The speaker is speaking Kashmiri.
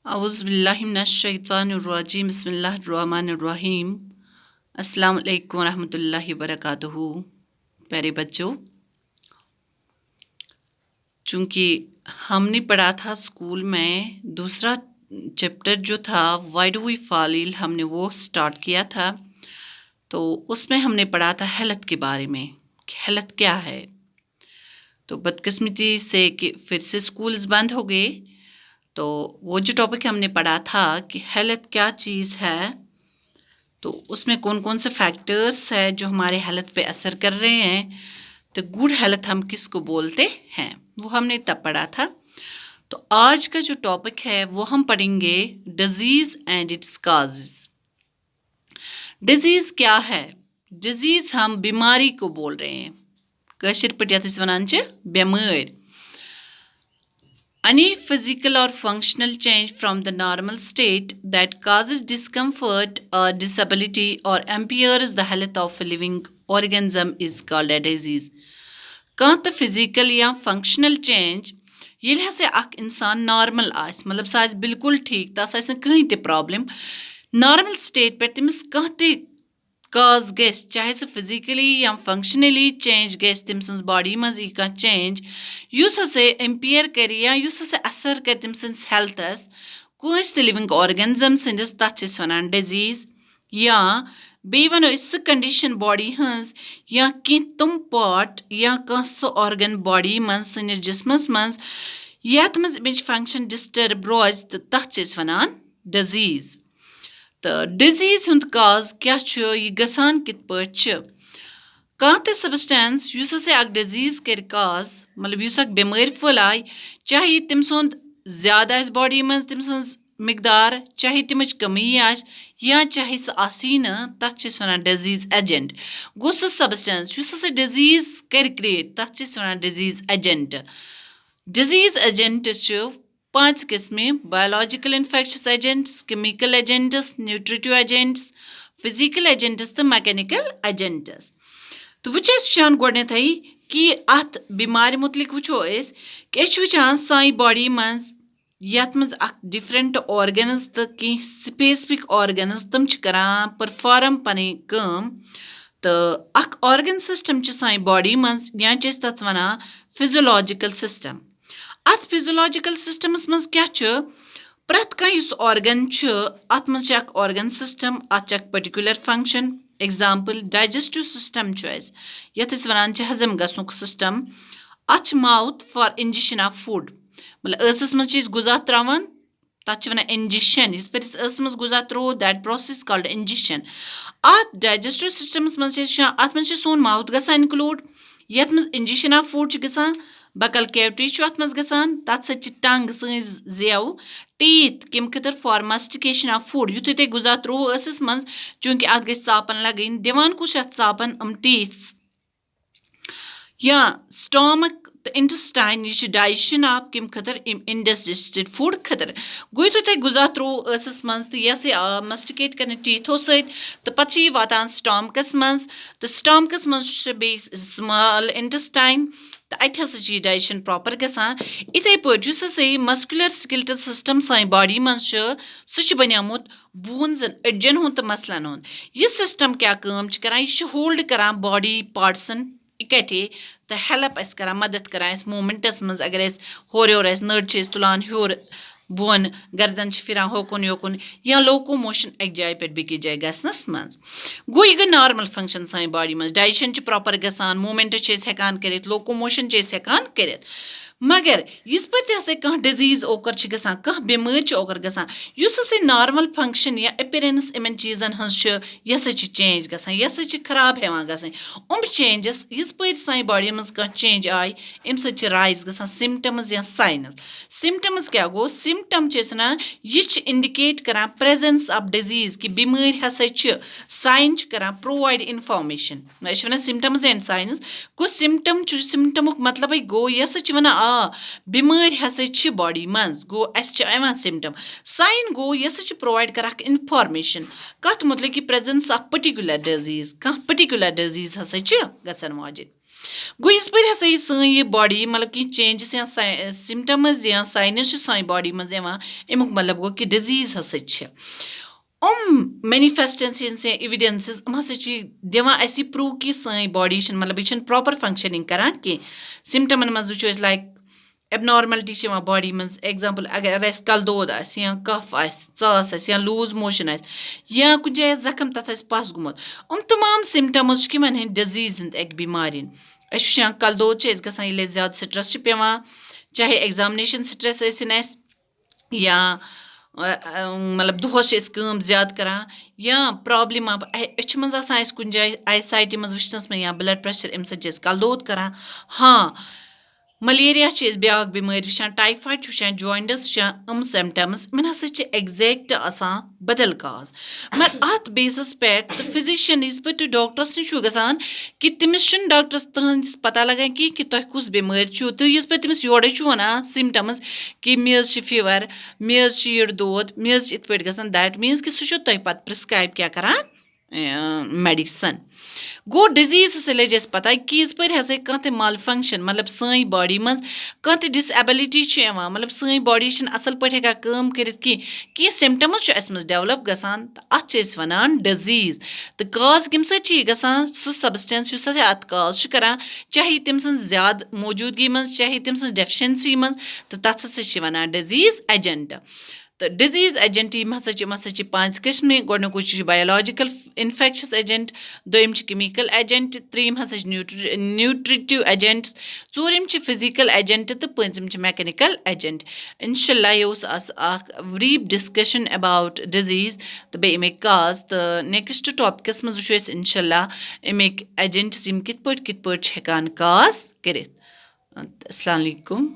اعوذ باللہ من الشیطان الرجیم بسم اللہ الرحمن الرحیم السلام علیکم ورحمۃ اللہ وبرکاتہ۔ پیارے بچوں، چونکہ ہم نے پڑھا تھا اسکول میں دوسرا چیپٹر جو تھا why do we fall ill, ہم نے وہ سٹارٹ کیا تھا۔ تو اس میں ہم نے پڑھا تھا ہیلتھ کے بارے میں کہ ہیلتھ کیا ہے۔ تو بدقسمتی سے کہ پھر سے اسکولز بند ہو گئے، تو وہ جو ٹاپک ہم نے پڑھا تھا کہ ہیلتھ کیا چیز ہے، تو اس میں کون کون سے فیکٹرز ہیں جو ہمارے ہیلتھ پہ اثر کر رہے ہیں، تو گڈ ہیلتھ ہم کس کو بولتے ہیں، وہ ہم نے تب پڑھا تھا۔ تو آج کا جو ٹاپک ہے وہ ہم پڑھیں گے disease and its causes. Disease کیا ہے؟ ڈیزیز ہم بیماری کو بول رہے ہیں، کٲشِر پٲٹھۍ یَتھ أسۍ وَنان چھِ بٮ۪مٲرۍ۔ Any physical or functional change from the normal state that causes discomfort or disability or impairs the health of a living organism is called a disease. کانٛہہ تہٕ فِزِکل یا فنٛگشنل چینج ییٚلہِ ہسا اکھ اِنسان نارمل آسہِ، مطلب سُہ آسہِ بالکل ٹھیٖک، تس آسہِ نہٕ کٕہٕنۍ تہِ پرابلم، نارمل سٹیٹ پٮ۪ٹھ تٔمِس کانٛہہ تہِ کاز گژھِ، چاہے سُہ فِزِکلی یا فنٛگشنلی چینج گژھِ تٔمۍ سٕنٛز باڈی منٛز یی کانٛہہ چینج یُس ہسا اِمپیر کرِ یا یُس ہسا اثر کرِ تٔمۍ سٕنٛدِس ہیلتھس، کٲنٛسہِ تہِ لِوِنگ آرگنزم سٕنٛدِس، تتھ چھِ أسۍ ونان ڈِزیٖز۔ یا بیٚیہِ ونو أسۍ سۄ کنڈیشن باڈی ہٕنٛز یا کینٛہہ تِم پارٹ یا کانٛہہ سُہ آرگن باڈی منٛز سٲنِس جسمس منٛز یتھ منٛز امِچ فنٛگشن ڈسٹرب روزِ، تہٕ تتھ چھِ أسۍ ونان ڈِزیٖز۔ تہٕ ڈِزیٖز ہُنٛد کاز کیاہ چھُ، یہِ گژھان کِتھ پٲٹھۍ چھِ؟ کانٛہہ تہِ سبسٹینس یُس ہسا اکھ ڈِزیٖز کرِ کاز، مطلب یُس اکھ بٮ۪مٲرۍ پھٔہلایہِ، چاہے تٔمۍ سُنٛد زیادٕ آسہِ باڈی منٛز تٔمۍ سٕنٛز مقدار، چاہے تمِچ کمی آسہِ یا چاہے سُہ آسی نہٕ، تتھ چھِ أسۍ ونان ڈِزیٖز ایجنٹ۔ گوٚو سُہ سبسٹینس یُس ہسا ڈِزیٖز کرِ کریٹ، تتھ چھِ أسۍ ونان ڈِزیٖز ایجنٹ۔ ڈِزیٖز ایجنٹس چھِ پانٛژِ قٕسمہِ: biological infectious agents, chemical agents, nutritive agents, physical agents تہٕ میکینکل ایجنٹس۔ تو وٕچھ أسۍ وٕچھان گۄڈنیتھٕے کہ اتھ بٮ۪مارِ متعلق وٕچھو أسۍ کہ أسۍ چھِ وٕچھان سانہِ باڈی منٛز یتھ منٛز اکھ ڈفرنٹ آرگنز تہٕ کینٛہہ سپیسفک آرگنز تِم چھِ کران پٔرفارم پنٕنۍ کٲم، تہٕ اکھ آرگن سسٹم چھُ سانہِ باڈی منٛز یا چھِ أسۍ تتھ ونان فزیولوجیکل سسٹم۔ اتھ فزیولوجیکل سسٹمس منٛز کیاہ چھُ؟ پرٛٮ۪تھ کانٛہہ یُس آرگن چھُ اتھ منٛز چھُ اکھ آرگن سسٹم، اتھ چھِ اکھ پٔرٹِکیولر فنٛگشن۔ ایگزامپل ڈایجسٹو سسٹم چھُ اسہِ، یتھ أسۍ ونان چھِ ہضم گژھنُک سسٹم۔ اتھ چھِ mouth for indigestion of food, مطلب ٲسس منٛز چھِ أسۍ غذا تراوان، تتھ چھِ ونان انجیشن۔ یِژ پھِر أسۍ ٲسس منٛز غذا تروو، دیٹ پروسیس کالڈ انجیشن۔ اتھ ڈایجسٹو سسٹمس منٛز چھِ أسۍ وٕچھان اتھ منٛز چھُ سون ماوُتھ گژھان انکلوٗڈ، یتھ منٛز انجیشن آف فوڈ چھُ گژھان، بکل کیوٹی چھُ اتھ منٛز گژھان، تتھ سۭتۍ چھِ ٹنگ سٲنۍ زیو، ٹیٖتھ کمہِ خٲطرٕ فار مسٹِکیشن آف فوڈ، یُتھُے تۄہہِ غذا تروو ٲسس منٛز چوٗنٛکہِ اتھ گژھِ ژاپن لگٕنۍ، دِوان کُس چھُ اتھ ژاپن؟ یِم ٹیٖتھٕس۔ یا سٹامک تہٕ انٹسٹاین، یہِ چھُ ڈایجشن آف کمہِ خٲطرٕ؟ انڈسجسٹڈ فوڈ خٲطرٕ۔ گوٚو یُتھُے تۄہہِ غذا تروو ٲسس منٛز تہٕ یہِ ہسا آو مسٹِکیٹ کرنہٕ ٹیٖتھو سۭتۍ، تہٕ پتہٕ چھِ یہِ واتان سٹامکس منٛز، تہٕ سٹامکس منٛز چھُ بیٚیہِ سمال انٹسٹاین، تہٕ اتہِ ہسا چھِ یہِ ڈایجشن پراپر گژھان۔ یِتھے پٲٹھۍ یُس ہسا یہِ مسکیولر سکیلٹل سسٹم سانہِ باڈی منٛز چھُ، سُہ چھُ بنیومُت بونزن، أڈجن ہُنٛد تہٕ مسلن ہُنٛد۔ یہِ سسٹم کیاہ کٲم چھُ کران؟ یہِ چھُ ہولڈ کران باڈی پارٹسن اِکٹھے تہٕ ہیلپ اسہِ کران، مدد کران اسہِ موٗمینٹس منٛز۔ اگر أسۍ ہورٕ یورٕ آسہِ نٔر چھِ أسۍ تُلان ہیوٚر بۄن، گردن چھِ پھران ہوکُن یوکُن، یا لوکوموشن اکہِ جایہِ پٮ۪ٹھ بیٚکِس جایہِ گژھنس منٛز۔ گوٚو یہِ گٔے نارمل فنٛگشن سانہِ باڈی منٛز، ڈایجشن چھُ پراپر گژھان، موٗمینٹ چھِ أسۍ ہٮ۪کان کٔرِتھ، لوکوموشن چھِ أسۍ ہٮ۪کان کٔرِتھ۔ مگر یِژ پھِر تہِ ہسا کانٛہہ ڈِزیٖز اوکر چھِ گژھان، کانٛہہ بٮ۪مٲرۍ چھِ اوکر گژھان، یُس ہسا نارمل فنٛگشن یا اپیرنس یِمن چیٖزن ہٕنٛز چھِ، یہِ ہسا چھِ چینج گژھان، یہِ ہسا چھِ خراب ہٮ۪وان گژھٕنۍ۔ یِم چینجز یِژ پھِر سانہِ باڈی منٛز کانٛہہ چینج آیہِ، اَمہِ سۭتۍ چھِ رایز گژھان سِمٹمز یا ساینز۔ سِمٹمز کیاہ گوٚو؟ سِمٹم چھِ أسۍ وَنان یہِ چھِ انڈِکیٹ کران پریزنس آف ڈِزیٖز، کہِ بٮ۪مٲرۍ ہسا چھِ۔ ساین چھِ کران پرووایڈ انفارمیشن، أسۍ چھِ وَنان سِمٹمز اینڈ ساینز۔ گوٚو سِمٹم چھُ، سِمٹمُک مطلبٕے گوٚو یہِ ہسا چھِ وَنان بٮ۪مٲرۍ ہسا چھِ باڈی منٛز، گوٚو اَسہِ چھِ یِوان سِمٹم۔ ساین گوٚو یہِ ہسا چھِ پرووایڈ کران اکھ انفارمیشن کتھ متعلق؟ کہِ پریزنس آف پٔرٹِکیولر ڈِزیٖز، کانٛہہ پٔرٹِکیولر ڈِزیٖز ہسا چھِ گژھن واجیٚنۍ۔ گوٚو یِژ پھِرِ ہسا یہِ سٲنۍ یہِ باڈی مطلب کینٛہہ چینجِز یا سِمٹَمٕز یا ساینٕز چھِ سانہِ باڈی منٛز یِوان امیُک مطلب گوٚو کہِ ڈِزیٖز ہسا چھِ مینِفیسٹنسز یا ایویڈینسز ہسا چھِ دِوان اَسہِ یہِ پرٛوٗ کہِ سٲنۍ باڈی چھِنہٕ مطلب یہِ چھِنہٕ پراپر فنٛگشنِنٛگ کران کینٛہہ سِمٹَمن منٛز وٕچھو أسۍ لایک ایبنارملٹی چھِ یِوان باڈی منٛز ایگزامپٕل اگر اَسہِ کَلہٕ دود آسہِ یا کَف آسہِ ژاس آسہِ یا لوٗز موشن آسہِ یا کُنہِ جایہِ آسہِ زخم تَتھ آسہِ پَس گوٚمُت تمام سِمٹَمٕز چھِ کٕمَن ہٕنٛدۍ ڈِزیٖز ہٕنٛدۍ اَکہِ بٮ۪مارِ ہٕنٛدۍ أسۍ وٕچھان کَلہٕ دود چھِ أسۍ گژھان ییٚلہِ اَسہِ زیادٕ سٹرٛس چھِ پیٚوان چاہے ایٚگزامنیشَن سٹرٛس ٲسِنۍ اَسہِ یا مطلب دۄہَس چھِ أسۍ کٲم زیادٕ کَران یا پرٛابلِم أچھِ منٛز آسان اَسہِ کُنہِ جایہِ آی سایٹہِ منٛز وٕچھنَس منٛز یا بٕلَڈ پرٛیشَر اَمہِ سۭتۍ چھِ أسۍ کَلہٕ دود کَران ہاں ملیریا چھِ أسۍ بیٛاکھ بٮ۪مٲرۍ وٕچھان ٹایفایڈ چھِ وٕچھان جوینڈٕس وٕچھان سِمٹَمٕز یِمَن ہَسا چھِ ایٚگزیکٹ آسان بدل کاز مگر اَتھ بیسَس پٮ۪ٹھ تہٕ فِزِشَن یِژ پھِرِ تُہۍ ڈاکٹرَس نِش چھُو گژھان کہِ تٔمِس چھُنہٕ ڈاکٹرَس تٕہٕنٛدِس پَتہ لگان کینٛہہ کہِ تۄہہِ کُس بٮ۪مٲرۍ چھُو تُہۍ یِژ پھِرِ تٔمِس یورَے چھُو وَنان سِمٹَمٕز کہِ مےٚ حظ چھِ فیٖوَر مےٚ حظ چھِ یٔڈ دود مےٚ حظ چھِ یِتھ پٲٹھۍ گژھان دیٹ میٖنٕز کہِ سُہ چھُ تۄہہِ پَتہٕ پرٛسکرایب کیٛاہ کَران میڈِسَن گوٚو ڈِزیٖز ہَسا لٔج اَسہِ پَتہ کہِ یِژ پھِرِ ہَسا کانٛہہ تہِ مال فنٛگشَن مطلب سٲنۍ باڈی منٛز کانٛہہ تہِ ڈِس ایبلِٹی چھِ یِوان مطلب سٲنۍ باڈی چھِنہٕ اَصٕل پٲٹھۍ ہٮ۪کان کٲم کٔرِتھ کینٛہہ سِمٹَمٕز چھُ اَسہِ منٛز ڈٮ۪ولَپ گژھان تہٕ اَتھ چھِ أسۍ وَنان ڈِزیٖز تہٕ کاز کَمہِ سۭتۍ چھِ یہِ گژھان سُہ سَبسٹینس یُس ہَسا اَتھ کاز چھُ کَران چاہے تٔمۍ سٕنٛز زیادٕ موٗجوٗدگی منٛز چاہے تٔمۍ سٕنٛز ڈیفشَنسی منٛز تہٕ تَتھ ہَسا چھِ وَنان ڈِزیٖز ایجَنٹ تہٕ ڈِزیٖز ایجَنٹ یِم ہَسا چھِ پانٛژِ قٕسمہِ گۄڈنیُکُے چھُ بَیولاجِکَل اِنفیکشَس ایجَنٹ دوٚیِم چھِ کیمِکَل ایجَنٹ ترٛیٚیِم ہَسا چھِ نیوٗٹرِٹِو ایجَنٹٕس ژوٗرِم چھِ فِزِکَل ایجَنٹ تہٕ پٲنٛژِم چھِ میکینِکَل ایجَنٹ اِنشاء اللہ یہِ اوس اَکھ بریٖف ڈِسکشَن ایباوُٹ ڈِزیٖز تہٕ بیٚیہِ اَمِکۍ کاز تہٕ نیکسٹ ٹاپِکَس منٛز وٕچھو أسۍ اِنشاء اللہ اَمِکۍ ایجَنٹٕس یِم کِتھ پٲٹھۍ چھِ ہٮ۪کان کاز کٔرِتھ السلام علیکُم